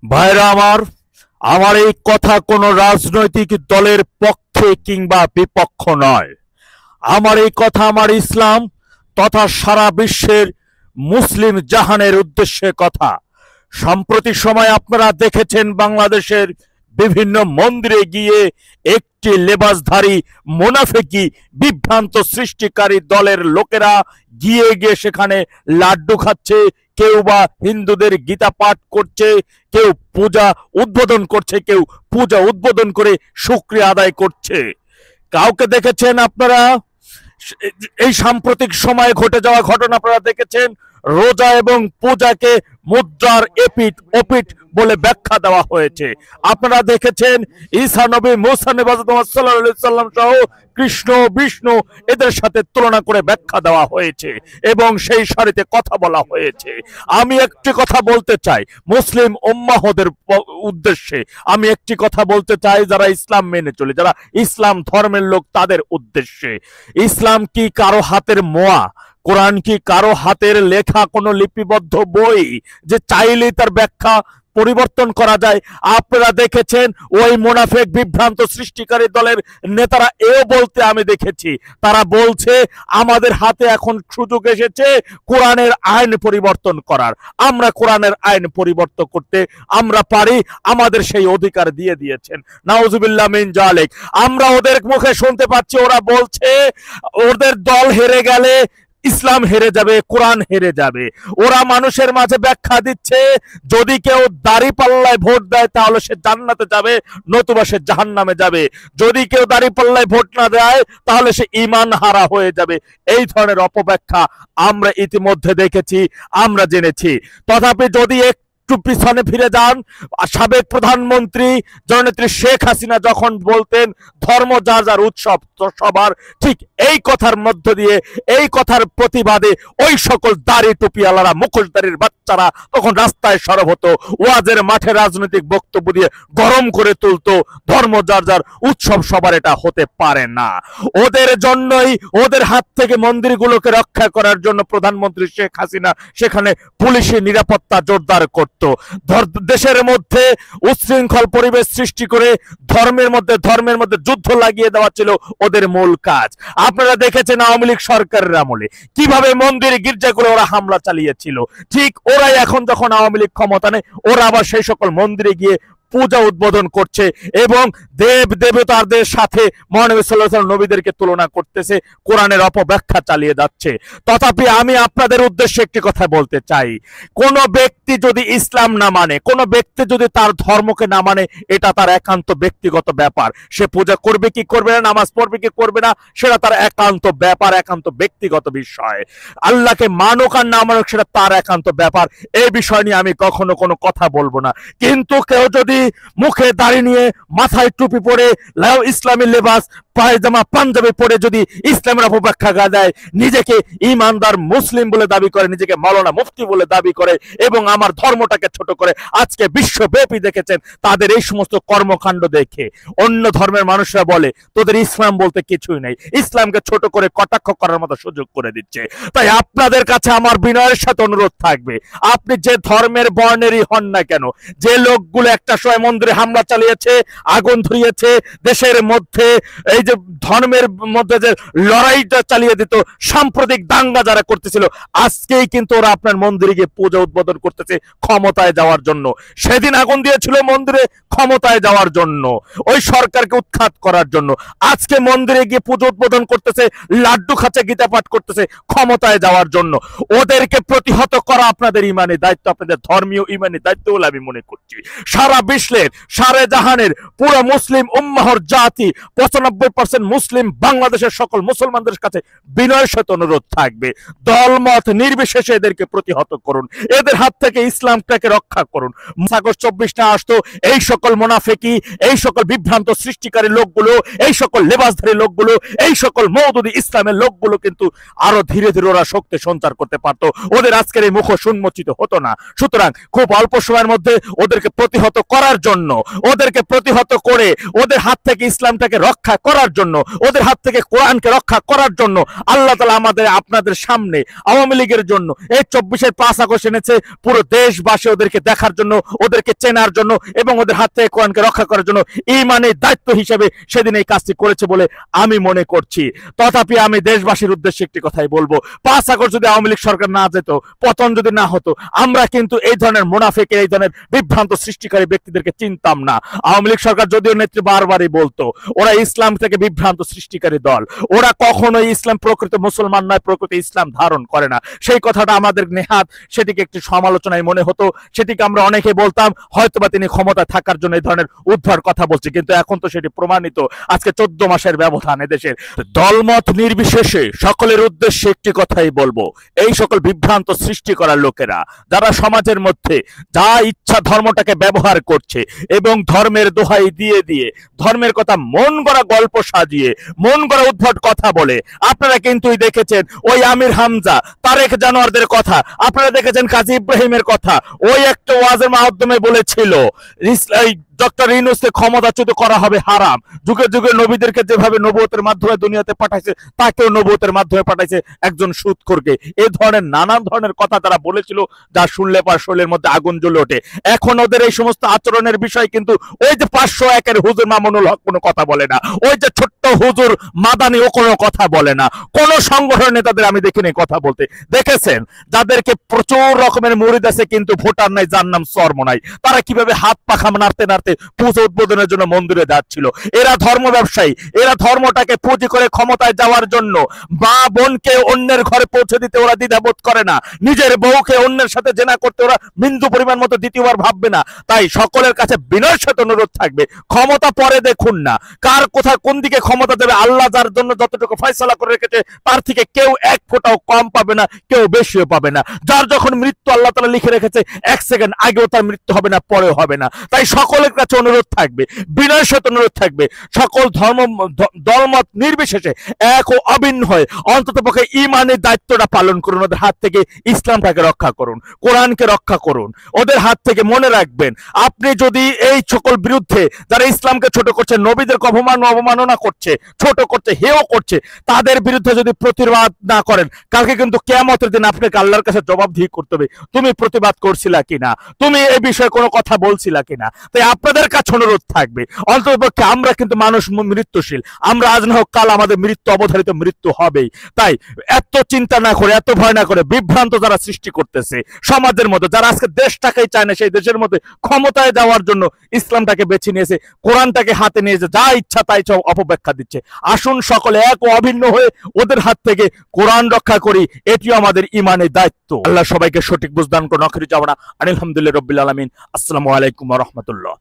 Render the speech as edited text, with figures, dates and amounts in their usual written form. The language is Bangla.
ভাইরা আমার, আমার এই কথা কোনো রাজনৈতিক দলের পক্ষে কিংবা বিপক্ষ নয়। আমার এই কথা আমার ইসলাম তথা সারা বিশ্বের মুসলিম জাহানের উদ্দেশ্যে কথা। সম্প্রতি সময় আপনারা দেখেছেন বাংলাদেশের বিভিন্ন মন্দিরে গিয়ে একটি লেবাসধারী মুনাফিকি বিভ্রান্ত সৃষ্টিকারী দলের লোকেরা গিয়ে গিয়ে সেখানে লাড্ডু খাচ্ছে, কেউ বা হিন্দুদের গীতা পাঠ করছে, কেউ পূজা উদ্বোধন করছে, কেউ পূজা উদ্বোধন করে শুকরিয়া আদায় করছে। কাউকে দেখেছেন আপনারা? এই সাম্প্রতিক সময়ে ঘটে যাওয়া ঘটনা আপনারা দেখেছেন। রোজা এবং পূজাকে মুদ্রার এপিঠ ওপিঠ বলে ব্যাখ্যা দেওয়া হয়েছে। আপনারা দেখেছেন ঈসা নবী, মুসা নবী, হযরত মুহাম্মদ সাল্লাল্লাহু আলাইহি সাল্লাম সহ কৃষ্ণ, বিষ্ণু এদের সাথে তুলনা করে ব্যাখ্যা দেওয়া হয়েছে এবং সেই সারিতে কথা বলা হয়েছে। আমি একটি কথা বলতে চাই মুসলিম উম্মাহদের উদ্দেশ্যে, আমি একটি কথা বলতে চাই যারা ইসলাম মেনে চলে, যারা ইসলাম ধর্মের লোক তাদের উদ্দেশ্যে। ইসলাম কি কারো হাতের মোয়া? কোরআন কি কারো হাতের লেখা কোনো লিপিবদ্ধ বই যে চাইলেই তার ব্যাখ্যা পরিবর্তন করা যায়? আপনারা দেখেছেন ওই মুনাফিক বিভ্রান্ত সৃষ্টিকারী দলের নেতারা এও বলতে আমি দেখেছি, তারা বলছে আমাদের হাতে এখন সুযোগ এসেছে কোরআনের আইন পরিবর্তন করার। আমরা কোরআনের আইন পরিবর্তন করতে আমরা পারি, আমাদের সেই অধিকার দিয়ে দিয়েছেন। নাউজুবিল্লাহ মিন জালিক। আমরা ওদের মুখে শুনতে পাচ্ছি ওরা বলছে ওদের দল হেরে গেলে ইসলাম হেরে যাবে, কোরআন হেরে যাবে। ওরা মানুষের মাঝে ব্যাখ্যা দিচ্ছে যদি কেউ দাঁড়িপাল্লায় ভোট দেয় তাহলে সে জান্নাতে যাবে, নতুবা সে জাহান্নামে যাবে। যদি কেউ দাঁড়িপাল্লায় ভোট না দেয় তাহলে সে ঈমান হারা হয়ে যাবে। এই ধরনের অপব্যাখ্যা আমরা ইতিমধ্যে দেখেছি, আমরা জেনেছি। তথাপি যদি একটু পিছনে ফিরে যান, সাবেক প্রধানমন্ত্রী জননেত্রী শেখ হাসিনা যখন বলতেন ধর্ম যার যার উৎসব তো সবার, ঠিক এই কথার মধ্য দিয়ে, এই কথার প্রতিবাদে ওই সকল দাড়ি টুপিওয়ালারা, মুখোশধারীর বাচ্চারা তখন রাস্তায় সরব হতো, ওয়াজের মাঠে রাজনৈতিক বক্তব্য দিয়ে গরম করে তুলতো ধর্ম যার যার উৎসব সবার এটা হতে পারে না। ওদের জন্যই, ওদের হাত থেকে মন্দিরগুলোকে রক্ষা করার জন্য প্রধানমন্ত্রী শেখ হাসিনা সেখানে পুলিশি নিরাপত্তা জোরদার করত। দেশের মধ্যে উচ্ছৃঙ্খল পরিবেশ সৃষ্টি করে ধর্মের মধ্যে যুদ্ধ লাগিয়ে দেওয়া ছিল ওদের মূল কাজ। আপনারা দেখেছেন আওয়ামী লীগ সরকারের আমলে কিভাবে মন্দির গির্জাগুলো ওরা হামলা চালিয়েছিল। ঠিক ওরাই এখন যখন আওয়ামী লীগ ক্ষমতা নেই, ওরা আবার সেই সকল মন্দিরে গিয়ে পূজা উদ্বোধন করছে এবং দেব দেবতাদের সাথে মহানবী সাল্লাল্লাহু আলাইহি ওয়াসাল্লাম নবীদেরকে তুলনা করতেছে, কোরআনের অপব্যাখ্যা চালিয়ে যাচ্ছে। তথাপি আমি আপনাদের উদ্দেশ্যে একটি কথা বলতে চাই, কোন ব্যক্তি যদি ইসলাম না মানে, কোন ব্যক্তি যদি তার ধর্মকে না মানে, এটা তার একান্ত ব্যক্তিগত ব্যাপার। সে পূজা করবে কি করবে না, নামাজ পড়বে কি করবে না, সেটা তার একান্ত ব্যাপার, একান্ত ব্যক্তিগত বিষয়। আল্লাহকে মানুক আর না মানুক সেটা তার একান্ত ব্যাপার। এই বিষয় নিয়ে আমি কখনো কোনো কথা বলবো না। কিন্তু কেউ যদি মুখে দাড়ি নিয়ে, মাথায় টুপি পরে, ইসলামী লেবাস পায়জামা পাঞ্জাবি পরে যদি ইসলামের অপব্যাখ্যা দেয়, নিজেকে ইমানদার মুসলিম বলে দাবি করে, নিজেকে মাওলানা মুফতি বলে দাবি করে এবং আমার ধর্মটাকে ছোট করে, আজকে বিশ্বব্যাপী দেখেছেন তাদের এই সমস্ত কর্মকাণ্ড দেখে অন্য ধর্মের মানুষরা বলে তোদের ইসলাম বলতে কিছুই নেই, ইসলামকে ছোট করে কটাক্ষ করার মতো সুযোগ করে দিচ্ছে। তাই আপনাদের কাছে আমার বিনয়ের সাথে অনুরোধ থাকবে, আপনি যে ধর্মের বর্ণেরই হন না কেন, যে লোকগুলো একটা সময় মন্দিরে হামলা চালিয়েছে, আগুন ধরিয়েছে, দেশের মধ্যে এই যে ধর্মের মধ্যে যে লড়াইটা চালিয়ে দিত, সাম্প্রতিক দাঙ্গা যারা করতেছিল, আজকেই কিন্তু ওরা আপনার মন্দিরে গিয়ে পূজা উদ্বোধন করতেছে ক্ষমতায় যাওয়ার জন্য। সেদিন আগুন দিয়েছিল মন্দিরে ক্ষমতায় যাওয়ার জন্য, ওই সরকারকে উৎখাত করার জন্য। আজকে মন্দিরে গিয়ে পূজা উদ্বোধন করতেছে, লাড্ডু খাচ্ছে, গীতা পাঠ করতেছে ক্ষমতায় যাওয়ার জন্য। ওদেরকে প্রতিহত করা আপনাদের ইমানি দায়িত্ব, আপনাদের ধর্মীয় ইমানি দায়িত্ব বলে আমি মনে করছি। সারা বিশ্বের, সারা জাহানের পুরো মুসলিম উম্মাহর জাতি 95% মুসলিম বাংলাদেশের সকল মুসলমানদের কাছে বিনয়ের সাথে অনুরোধ থাকবে, দলমত নির্বিশেষে এদেরকে প্রতিহত করুন, এদের হাত থেকে ইসলামটাকে রক্ষা করুন। আগস্ট 24 আসতো এই সকল মুনাফিকি, এই সকল বিভ্রান্ত সৃষ্টিকারী লোকগুলো, এই সকল লেবাসধারী লোকগুলো, এই সকল মওদুদি ইসলামের লোকগুলো কিন্তু আরো ধীরে ধীরে ওরা শক্তি সঞ্চার করতে পারতো, ওদের আজকের এই মুখোশ উন্মোচিত হতো না। সুতরাং খুব অল্প সময়ের মধ্যে ওদেরকে প্রতিহত করার জন্য, ওদেরকে প্রতিহত করে ওদের হাত থেকে ইসলামটাকে রক্ষা করার করার জন্য, ওদের হাত থেকে কোরআনকে রক্ষা করার জন্য আল্লাহ তাআলা আমাদের আপনাদের সামনে আওয়ামী লীগের জন্য এই 24-এর 5 আগস্ট এনেছে পুরো দেশবাসী ওদেরকে দেখার জন্য, ওদেরকে চেনার জন্য এবং ওদের হাত থেকে কোরআনকে রক্ষা করার জন্য ঈমানের দায়িত্ব হিসেবে সেদিন এই কাজটি করেছে বলে আমি মনে করছি। তথাপি আমি দেশবাসীর উদ্দেশ্যে একটি কথাই বলবো, 5 আগস্ট যদি আওয়ামী লীগ সরকার না যেত, পতন যদি না হতো, আমরা কিন্তু এই ধরনের মুনাফিক, এই ধরনের বিভ্রান্ত সৃষ্টিকারী ব্যক্তিদেরকে চিনতাম না। আওয়ামী লীগ সরকার যদিও নেত্রী বারবারই বলতো ওরা ইসলাম থেকে বিভ্রান্ত সৃষ্টিকারী দল, ওরা কখনোই ইসলাম প্রকৃত মুসলমান নয়, প্রকৃত ইসলাম ধারণ করে না, সেই কথাটা আমাদের নেহাত সেটিকে একটি সমালোচনায় মনে হতো, সেটিকে আমরা অনেকে বলতাম হয়তোবা তিনি ক্ষমতা থাকার জন্য এই ধরনের উদ্ধার কথা বলছে, কিন্তু এখন তো সেটি প্রমাণিত। আজকে 14 মাসের ব্যবধান এদেশের। দলমত নির্বিশেষে সকলের উদ্দেশ্যে একটি কথাই বলবো, এই সকল বিভ্রান্ত সৃষ্টি করার লোকেরা যারা সমাজের মধ্যে যা ইচ্ছা ধর্মটাকে ব্যবহার করছে এবং ধর্মের দোহাই দিয়ে দিয়ে ধর্মের কথা মন গড়া গল্প সাজিয়ে মন গড়া উদ্ভট কথা বলে, আপনারা কিন্তু দেখেছেন ওই আমির হামজা, তারেক জানোয়ারদের কথা, আপনারা দেখেছেন কাজী ইব্রাহিমের কথা, ওই একটা ওয়াজের মাধ্যমে বলেছিল ডক্টর ইউনূসকে ক্ষমতাচ্যুত করা হবে হারাম, যুগে যুগে নবীদেরকে যেভাবে নবুয়তের মাধ্যমে দুনিয়াতে পাঠাইছে তাকেও নবুয়তের মাধ্যমে পাঠাইছে একজন সুদখোরকে। এই ধরনের নানান ধরনের কথা তারা বলেছিল, যা শুনলে পার শরীরের মধ্যে আগুন জ্বলে ওঠে। এখন ওদের এই সমস্ত আচরণের বিষয় কিন্তু ওই যে 501-এর হুজুর মামুনুল হক কোনো কথা বলে না, ওই যে ছোট্ট হুজুর মাদানি ও কোনো কথা বলে না, কোন সংগঠনের নেতাদের আমি দেখিনি কথা বলতে। দেখেছেন যাদেরকে প্রচুর রকমের মুরিদ আছে কিন্তু ভোটার নাই, যার নাম চর্ম নাই, তারা কিভাবে হাত পাখা নাড়তে নাড়তে পুজো উদ্বোধনের জন্য মন্দিরে যাচ্ছিল। এরা ধর্ম ব্যবসায়ী, এরা ধর্মটাকে পুঁজি করে ক্ষমতায় যাওয়ার জন্য মা বোনকে অন্যের ঘরে পৌঁছে দিতে ওরা দ্বিধাবোধ করে না, নিজের বউকে অন্যের সাথে জেনা করতে ওরা বিন্দু পরিমাণ মতো দ্বিতীয়বার ভাববে না। তাই সকলের কাছে বিনয়ের সাথে অনুরোধ থাকবে, ক্ষমতা পরে দেখুন না, কার কোথায় কোন দিকে ক্ষমতা দেবে আল্লাহ যার জন্য যতটুকু ফয়সালা করে রেখেছে তার থেকে কেউ এক ফোঁটাও কম পাবে না, কেউ বেশিও পাবে না। যার যখন মৃত্যু আল্লাহ তাআলা লিখে রেখেছে 1 সেকেন্ড আগেও তার মৃত্যু হবে না, পরেও হবে না। তাই সকলের কাছে অনুরোধ থাকবে, বিনয়ের সাথে অনুরোধ থাকবে, সকল দলমত নির্বিশেষে এক ও অভিন্ন হয়ে অন্ততপক্ষে ঈমানের দায়িত্বটা পালন করুন, ওদের হাত থেকে ইসলামটাকে রক্ষা করুন, কোরআনকে রক্ষা করুন ওদের হাত থেকে। মনে রাখবেন, আপনি যদি এই সকল বিরুদ্ধে যারা ইসলামকে ছোট করছে, নবীদেরকে অবমাননা করছে, ছোট করছে, হেয় করছে, তাদের বিরুদ্ধে যদি প্রতিবাদ না করেন, কালকে কিন্তু কিয়ামতের দিন আপনাকে আল্লাহর কাছে জবাবদিহি করতে হবে, তুমি প্রতিবাদ করছিলা কিনা, তুমি এই বিষয়ে কোনো কথা বলছিলা কিনা। তাই আপনাদের কাছে অনুরোধ থাকবে, অন্ততপক্ষে আমরা কিন্তু মানুষ মৃত্যুশীল, আমরা আজ না হোক কাল আমাদের মৃত্যু অবধারিত মৃত্যু হবেই। তাই এত চিন্তা না করে, এত ভয় না করে, বিভ্রান্ত যারা সৃষ্টি করতেছে সমাজের মধ্যে, যারা আজকে দেশটাকেই চায় না, সেই দেশের মধ্যে ক্ষমতায় যাওয়ার জন্য ইসলামটাকে বেছে নিয়েছে, কোরআনটাকে হাতে নিয়েছে, যা ইচ্ছা তাই অপব্যাখ্যা দিচ্ছে, আসুন সকলে এক ও অভিন্ন হয়ে ওদের হাত থেকে কোরআন রক্ষা করি, এটিও আমাদের ঈমানের দায়িত্ব। আল্লাহ সবাইকে সঠিক বুঝদান করুন। আখির জাওয়ানা আলহামদুলিল্লাহি রাব্বিল আলামিন। আসসালামু আলাইকুম ওয়া রাহমাতুল্লাহ।